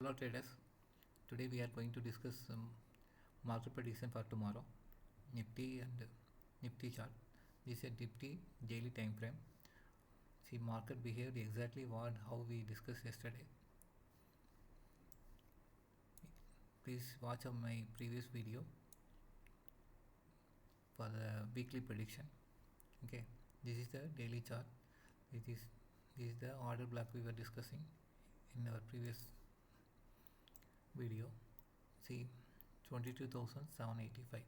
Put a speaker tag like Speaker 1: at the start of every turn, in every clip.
Speaker 1: Hello traders, today we are going to discuss some market prediction for tomorrow, Nifty and Nifty chart. This is a Nifty daily time frame. See, market behaved exactly how we discussed yesterday. Please watch my previous video for the weekly prediction. Okay, this is the daily chart. This is the order block we were discussing in our previous video. See, 22,785.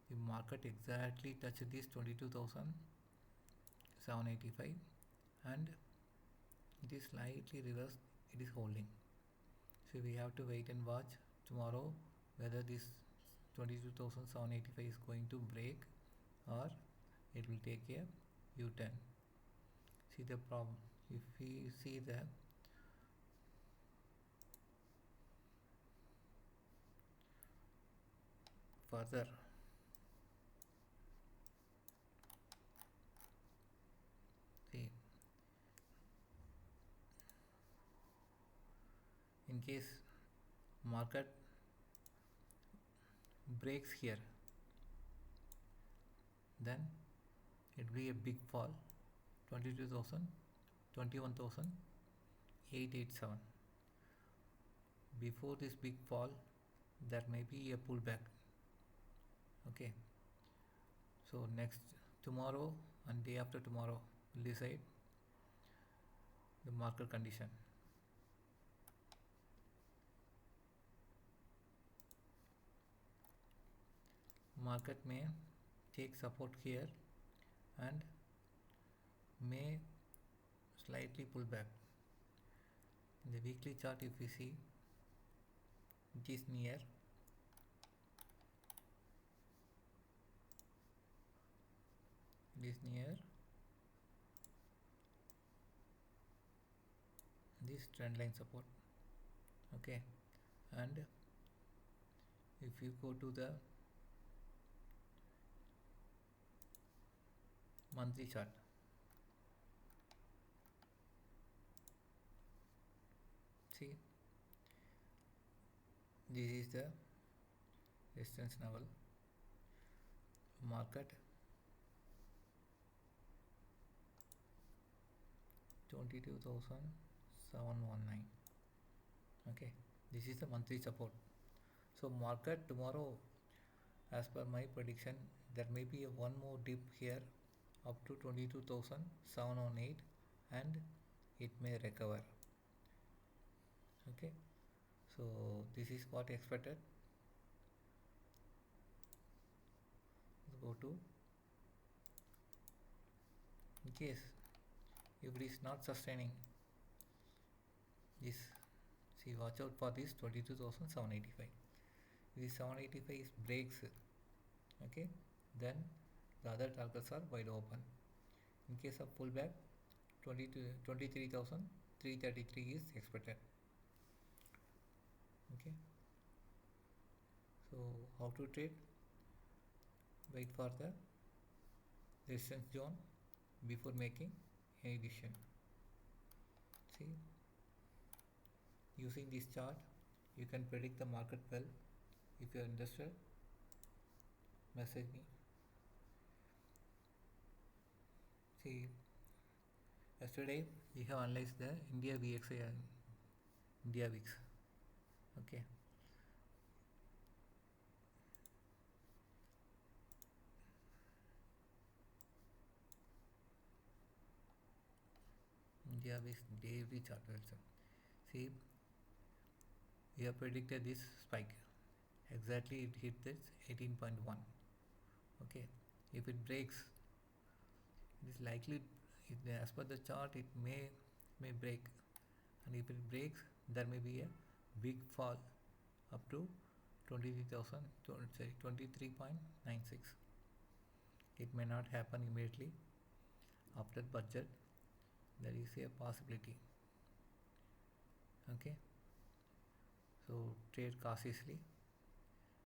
Speaker 1: The market exactly touched this 22,785 and it is slightly reversed. It is holding. So we have to wait and watch tomorrow whether this 22,785 is going to break or it will take a U-turn. See the problem. If we see the further, see, in case market breaks here, then it will be a big fall, 22,000, 21,887. Before this big fall, there may be a pullback. Okay, so next tomorrow and day after tomorrow will decide the market condition. Market may take support here and may slightly pull back. In the weekly chart, if we see, it is near this trend line support. Okay, and if you go to the monthly chart, see, this is the resistance level. Market 22,719. Okay, this is the monthly support. So market tomorrow, as per my prediction, there may be one more dip here up to 22,718 and it may recover. Okay, so this is what expected. Let's go to, in case if it is not sustaining this, see, watch out for this 22,785. If this 785 breaks, okay, then the other targets are wide open. In case of pullback, 23,333 is expected. Okay, so how to trade? Wait for the resistance zone before making any decision. See, using this chart you can predict the market well. If you are interested, message me. See, yesterday we have analyzed the India VXI and India VIX. Okay, India VIX daily chart also. See, we have predicted this spike. Exactly, it hit this 18.1. Okay, if it breaks, it is likely, as per the chart, it may break, and if it breaks, there may be a big fall up to 23.96. It may not happen immediately after budget. There is a possibility. Okay, so trade cautiously.